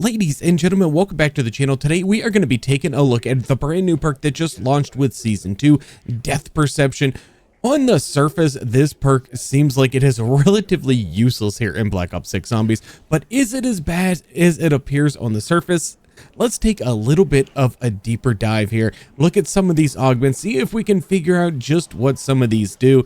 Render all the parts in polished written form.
Ladies and gentlemen, welcome back to the channel. Today we are going to be taking a look at the brand new perk that just launched with Season 2, Death Perception. On the surface, this perk seems like it is relatively useless here in Black Ops 6 Zombies, but is it as bad as it appears on the surface? Let's take a little bit of a deeper dive here, look at some of these augments, see if we can figure out just what some of these do.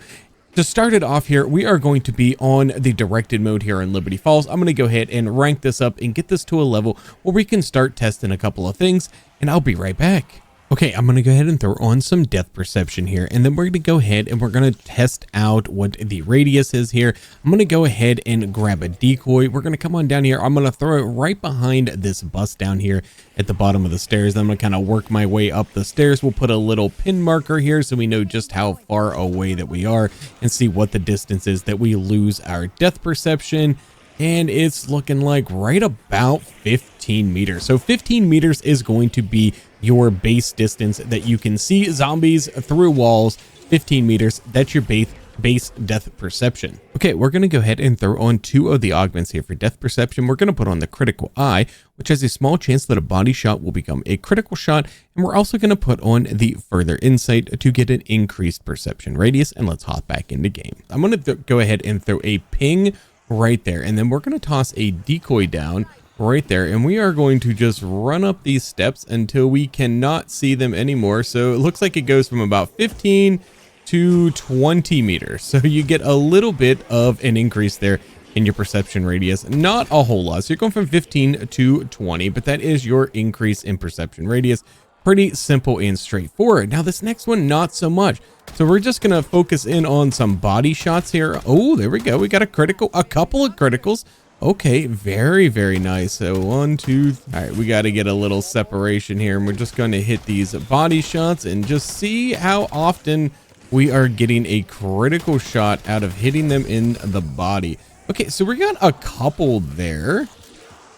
To start it off here, we are going to be on the directed mode here in Liberty Falls. I'm going to go ahead and rank this up and get this to a level where we can start testing a couple of things, and I'll be right back. Okay, I'm going to go ahead and throw on some Death Perception here, and then we're going to go ahead and we're going to test out what the radius is here. I'm going to go ahead and grab a decoy. We're going to come on down here. I'm going to throw it right behind this bus down here at the bottom of the stairs. I'm going to kind of work my way up the stairs. We'll put a little pin marker here so we know just how far away that we are and see what the distance is that we lose our Death Perception. And it's looking like right about 15 meters. So 15 meters is going to be your base distance that you can see zombies through walls. 15 meters, that's your base Death Perception. Okay, we're going to go ahead and throw on two of the augments here for Death Perception. We're going to put on the Critical Eye, which has a small chance that a body shot will become a critical shot. And we're also going to put on the Further Insight to get an increased perception radius. And let's hop back into game. I'm going to go ahead and throw a ping right there, and then we're going to toss a decoy down right there, and we are going to just run up these steps until we cannot see them anymore. So it looks like it goes from about 15 to 20 meters, so you get a little bit of an increase there in your perception radius. Not a whole lot, so you're going from 15 to 20, but that is your increase in perception radius. Pretty simple and straightforward. Now this next one, not so much. So we're just gonna focus in on some body shots here. Oh, there we go. We got a couple of criticals. Okay, very, very nice. So 1, 2, all right, we got to get a little separation here, and we're just going to hit these body shots and just see how often we are getting a critical shot out of hitting them in the body. Okay, so we got a couple there.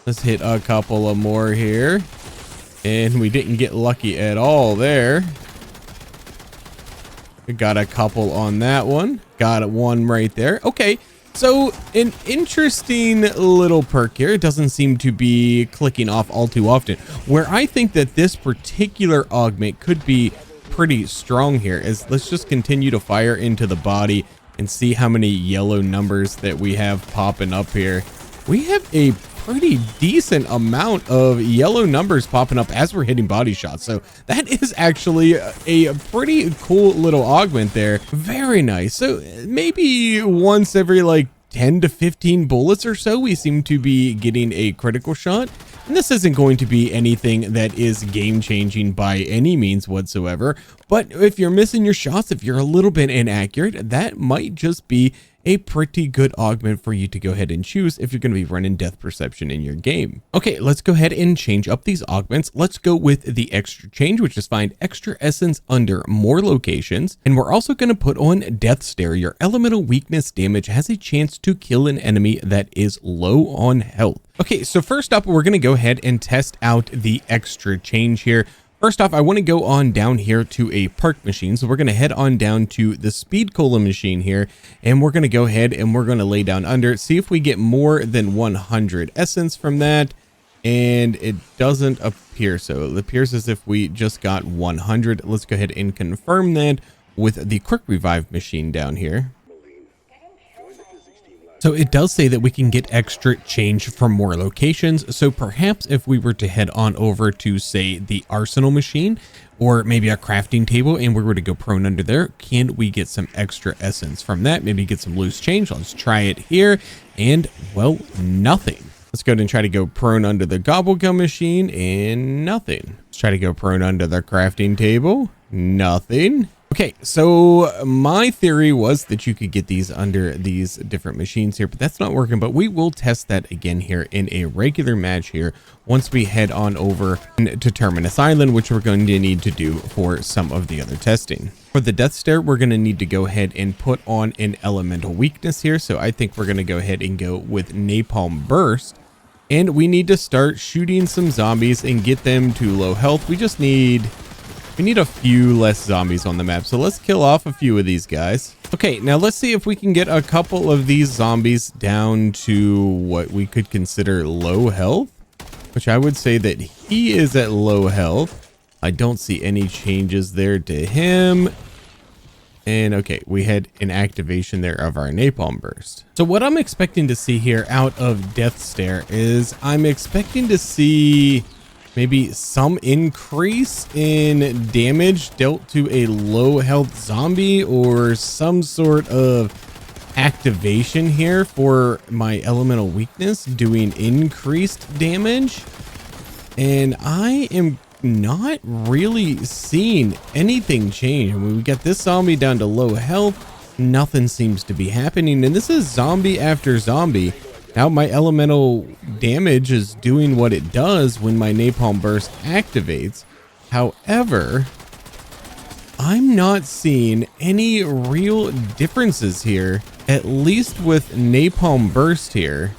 Let's hit a couple of more here. And we didn't get lucky at all there. We got a couple on that one. Got one right there. Okay, so an interesting little perk here. It doesn't seem to be clicking off all too often. Where I think that this particular augment could be pretty strong here is, let's just continue to fire into the body and see how many yellow numbers that we have popping up here. We have a pretty decent amount of yellow numbers popping up as we're hitting body shots. So that is actually a pretty cool little augment there. Very nice. So maybe once every like 10 to 15 bullets or so, we seem to be getting a critical shot. And this isn't going to be anything that is game changing by any means whatsoever. But if you're missing your shots, if you're a little bit inaccurate, that might just be a pretty good augment for you to go ahead and choose if you're going to be running Death Perception in your game. Okay, let's go ahead and change up these augments. Let's go with the extra change, which is find extra essence under more locations. And we're also going to put on Death Stare. Your elemental weakness damage has a chance to kill an enemy that is low on health. Okay, so first up, we're going to go ahead and test out the extra change here. First off, I want to go on down here to a perk machine. So we're going to head on down to the Speed Cola machine here, and we're going to go ahead and we're going to lay down under it, see if we get more than 100 essence from that. And it doesn't appear so. It appears as if we just got 100. Let's go ahead and confirm that with the Quick Revive machine down here. So it does say that we can get extra change from more locations. So perhaps if we were to head on over to, say, the arsenal machine or maybe a crafting table, and we were to go prone under there, can we get some extra essence from that? Maybe get some loose change. Let's try it here. And, well, nothing. Let's go ahead and try to go prone under the gobble gum machine, and nothing. Let's try to go prone under the crafting table. Nothing. Okay, so my theory was that you could get these under these different machines here, but that's not working. But we will test that again here in a regular match here once we head on over to Terminus Island, which we're going to need to do for some of the other testing. For the Death Stare, we're going to need to go ahead and put on an elemental weakness here. So I think we're going to go ahead and go with Napalm Burst. And we need to start shooting some zombies and get them to low health. We need a few less zombies on the map. So let's kill off a few of these guys. Okay, now let's see if we can get a couple of these zombies down to what we could consider low health. which I would say that he is at low health. I don't see any changes there to him. And okay, we had an activation there of our napalm burst. So what I'm expecting to see here out of Death Stare is I'm expecting to see maybe some increase in damage dealt to a low health zombie, or some sort of activation here for my elemental weakness doing increased damage. And I am not really seeing anything change. I mean, we got this zombie down to low health, nothing seems to be happening, and this is zombie after zombie. Now my elemental damage is doing what it does when my napalm burst activates. However, I'm not seeing any real differences here, at least with napalm burst here,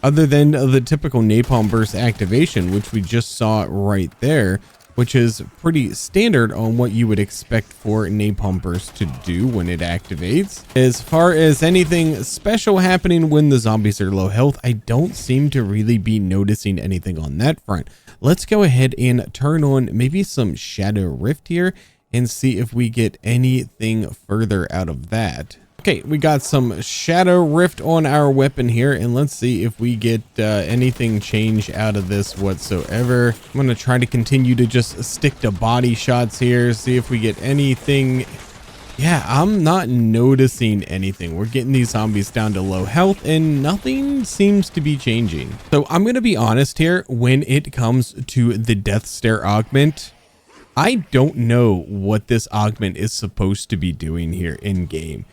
other than the typical napalm burst activation, which we just saw right there, which is pretty standard on what you would expect for napalm burst to do when it activates. As far as anything special happening when the zombies are low health, I don't seem to really be noticing anything on that front. Let's go ahead and turn on maybe some Shadow Rift here and see if we get anything further out of that. Okay, we got some Shadow Rift on our weapon here, and let's see if we get anything change out of this whatsoever. I'm going to try to continue to just stick to body shots here, see if we get anything. Yeah, I'm not noticing anything. We're getting these zombies down to low health, and nothing seems to be changing. So I'm going to be honest here, when it comes to the Death Stare augment, I don't know what this augment is supposed to be doing here in game.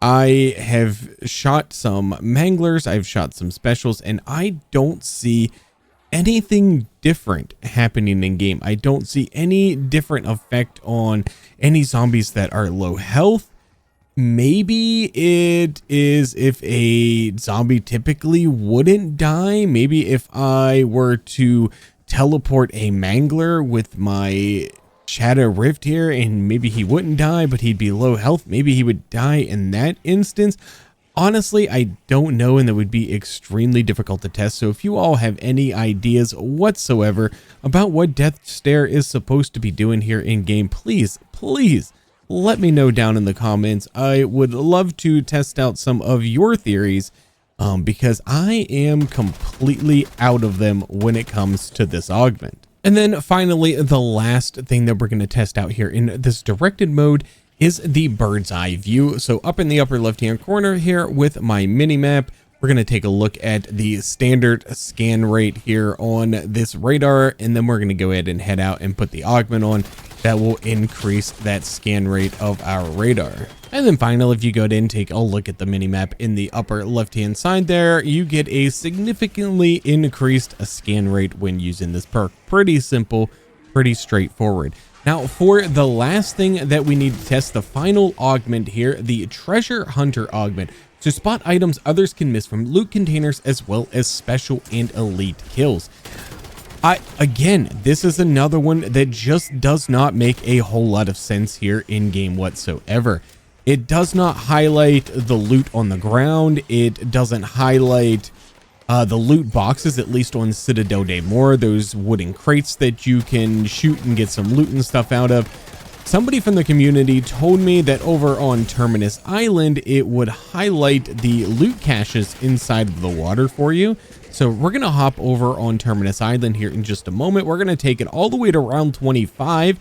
I have shot some manglers, I've shot some specials, and I don't see anything different happening in game. I don't see any different effect on any zombies that are low health. Maybe it is if a zombie typically wouldn't die. Maybe if I were to teleport a mangler with my Shadow Rift here, and maybe he wouldn't die, but he'd be low health. Maybe he would die in that instance. Honestly, I don't know, and that would be extremely difficult to test. So if you all have any ideas whatsoever about what Death Stare is supposed to be doing here in game, please let me know down in the comments. I would love to test out some of your theories, because I am completely out of them when it comes to this augment. And then finally, the last thing that we're going to test out here in this directed mode is the bird's eye view. So up in the upper left hand corner here with my mini map, we're going to take a look at the standard scan rate here on this radar, and then we're going to go ahead and head out and put the augment on. That will increase that scan rate of our radar. And then finally, if you go ahead and take a look at the minimap in the upper left hand side there, you get a significantly increased scan rate when using this perk. Pretty simple, pretty straightforward. Now for the last thing that we need to test, the final augment here, the Treasure Hunter augment, to spot items others can miss from loot containers, as well as special and elite kills. Again, this is another one that just does not make a whole lot of sense here in game whatsoever. It does not highlight the loot on the ground. It doesn't highlight the loot boxes, at least on Citadel de Mor, those wooden crates that you can shoot and get some loot and stuff out of. Somebody from the community told me that over on Terminus Island, it would highlight the loot caches inside of the water for you. So we're going to hop over on Terminus Island here in just a moment. We're going to take it all the way to round 25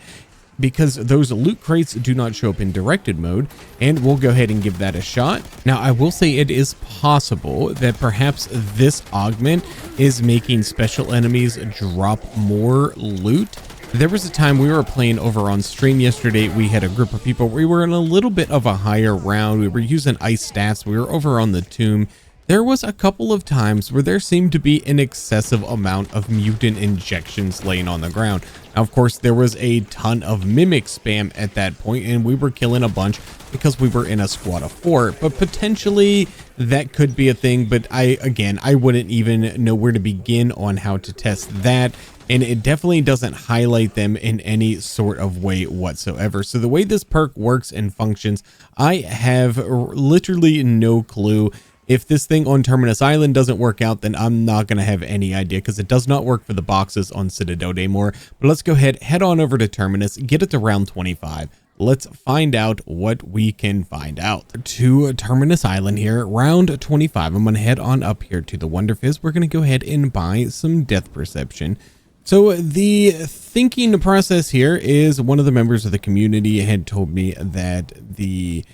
because those loot crates do not show up in directed mode, and we'll go ahead and give that a shot. Now, I will say it is possible that perhaps this augment is making special enemies drop more loot. There was a time we were playing over on stream yesterday. We had a group of people. We were in a little bit of a higher round. We were using ice stats. We were over on the tomb. There was a couple of times where there seemed to be an excessive amount of mutant injections laying on the ground. Now, of course, there was a ton of mimic spam at that point, and we were killing a bunch because we were in a squad of 4. But potentially that could be a thing. But I wouldn't even know where to begin on how to test that. And it definitely doesn't highlight them in any sort of way whatsoever. So the way this perk works and functions, I have literally no clue. If this thing on Terminus Island doesn't work out, then I'm not going to have any idea, because it does not work for the boxes on Citadel Daymore. But let's go ahead, head on over to Terminus, get it to round 25. Let's find out what we can find out. To Terminus Island here, round 25. I'm going to head on up here to the Wonder Fizz. We're going to go ahead and buy some Death Perception. So the thinking process here is one of the members of the community had told me that the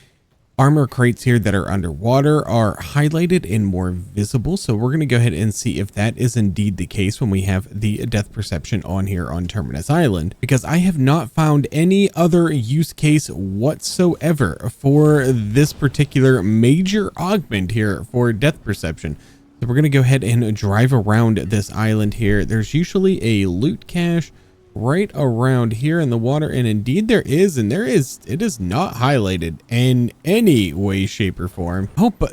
armor crates here that are underwater are highlighted and more visible. So we're going to go ahead and see if that is indeed the case when we have the Death Perception on here on Terminus Island, because I have not found any other use case whatsoever for this particular major augment here for Death Perception. So we're going to go ahead and drive around this island here. There's usually a loot cache right around here in the water, and indeed there is, and it is not highlighted in any way, shape, or form. Oh, but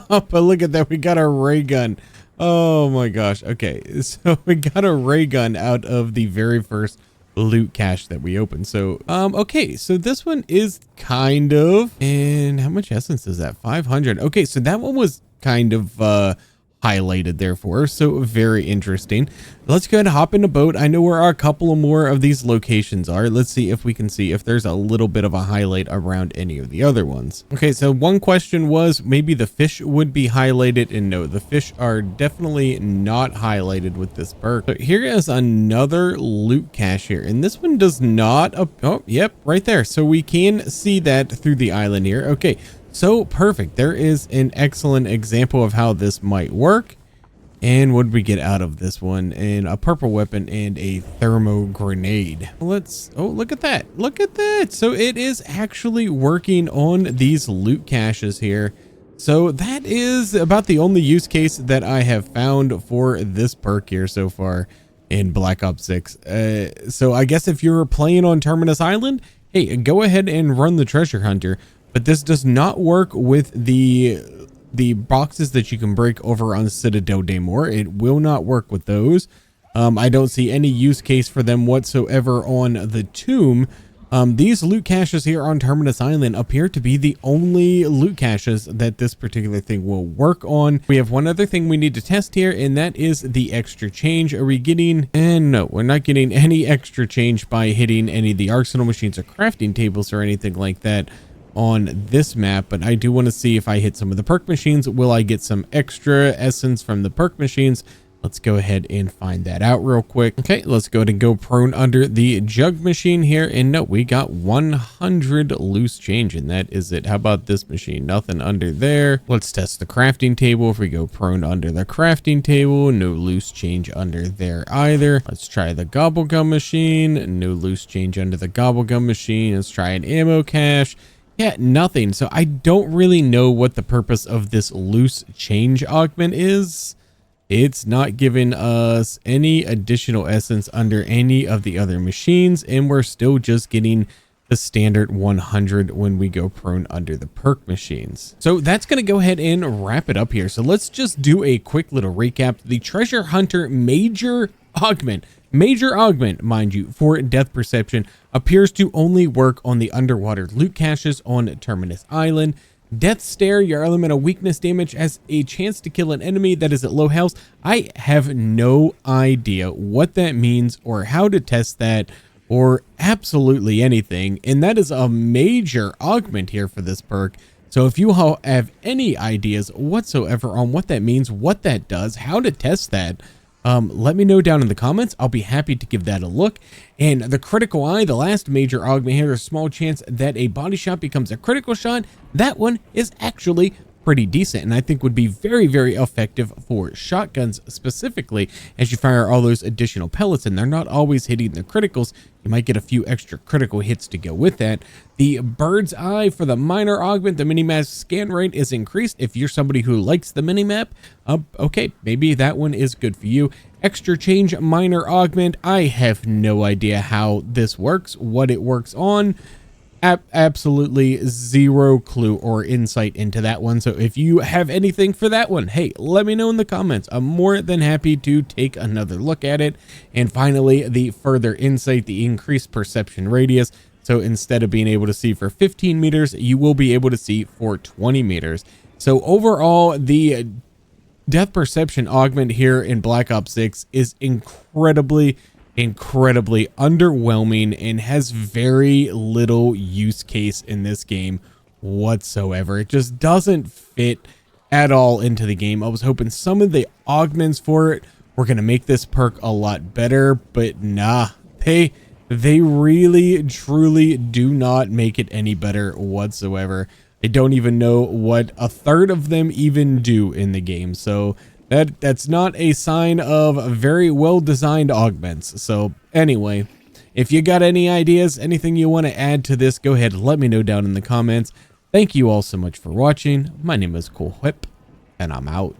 but look at that, we got a ray gun. Oh my gosh. Okay, so we got a ray gun out of the very first loot cache that we opened. So okay, so this one is kind of, and how much essence is that? 500. Okay, so that one was kind of highlighted therefore, so very interesting. Let's go ahead and hop in a boat. I know where a couple more of these locations are. Let's see if we can see if there's a little bit of a highlight around any of the other ones. Okay, so one question was maybe the fish would be highlighted, and no, the fish are definitely not highlighted with this perk. So here is another loot cache here, and this one does not, oh yep, right there. So we can see that through the island here. Okay, so perfect. There is an excellent example of how this might work. And what did we get out of this one? And a purple weapon and a thermo grenade. Let's, oh, look at that. Look at that. So it is actually working on these loot caches here. So that is about the only use case that I have found for this perk here so far in Black Ops 6. So I guess if you're playing on Terminus Island, hey, go ahead and run the treasure hunter. But this does not work with the boxes that you can break over on Citadel Daymore. It will not work with those. I don't see any use case for them whatsoever on the tomb. These loot caches here on Terminus Island appear to be the only loot caches that this particular thing will work on. We have one other thing we need to test here, and that is the extra change. Are we getting, and no, we're not getting any extra change by hitting any of the arsenal machines or crafting tables or anything like that on this map. But I do want to see if I hit some of the perk machines, will I get some extra essence from the perk machines? Let's go ahead and find that out real quick. Okay, let's go ahead and go prone under the jug machine here, and no, we got 100 loose change, and that is it. How about this machine? Nothing under there. Let's test the crafting table. If we go prone under the crafting table, no loose change under there either. Let's try the gobblegum machine. No loose change under the gobblegum machine. Let's try an ammo cache. Yeah, nothing. So I don't really know what the purpose of this loose change augment is. It's not giving us any additional essence under any of the other machines, and we're still just getting the standard 100 when we go prone under the perk machines. So that's going to go ahead and wrap it up here. So let's just do a quick little recap. The Treasure Hunter major augment, mind you, for Death Perception appears to only work on the underwater loot caches on Terminus Island. Death Stare, your elemental weakness damage, has a chance to kill an enemy that is at low health. I have no idea what that means or how to test that or absolutely anything, and that is a major augment here for this perk. So if you have any ideas whatsoever on what that means, what that does, how to test that, let me know down in the comments. I'll be happy to give that a look. And the critical eye, the last major augment here, there's a small chance that a body shot becomes a critical shot. That one is actually pretty decent, and I think would be very, very effective for shotguns specifically, as you fire all those additional pellets and they're not always hitting the criticals. You might get a few extra critical hits to go with that. The bird's eye for the minor augment, the minimap scan rate is increased. If you're somebody who likes the minimap, okay, maybe that one is good for you. Extra change minor augment, I have no idea how this works, what it works on. Absolutely zero clue or insight into that one. So if you have anything for that one, hey, let me know in the comments. I'm more than happy to take another look at it. And finally, the further insight, the increased perception radius. So instead of being able to see for 15 meters, you will be able to see for 20 meters. So overall, the depth perception augment here in Black Ops 6 is incredibly underwhelming and has very little use case in this game whatsoever. It just doesn't fit at all into the game. I was hoping some of the augments for it were going to make this perk a lot better, but nah, they really truly do not make it any better whatsoever. I don't even know what a third of them even do in the game. So that's not a sign of very well designed augments. So anyway, if you got any ideas, anything you want to add to this, go ahead and let me know down in the comments. Thank you all so much for watching. My name is Cool Whip, and I'm out.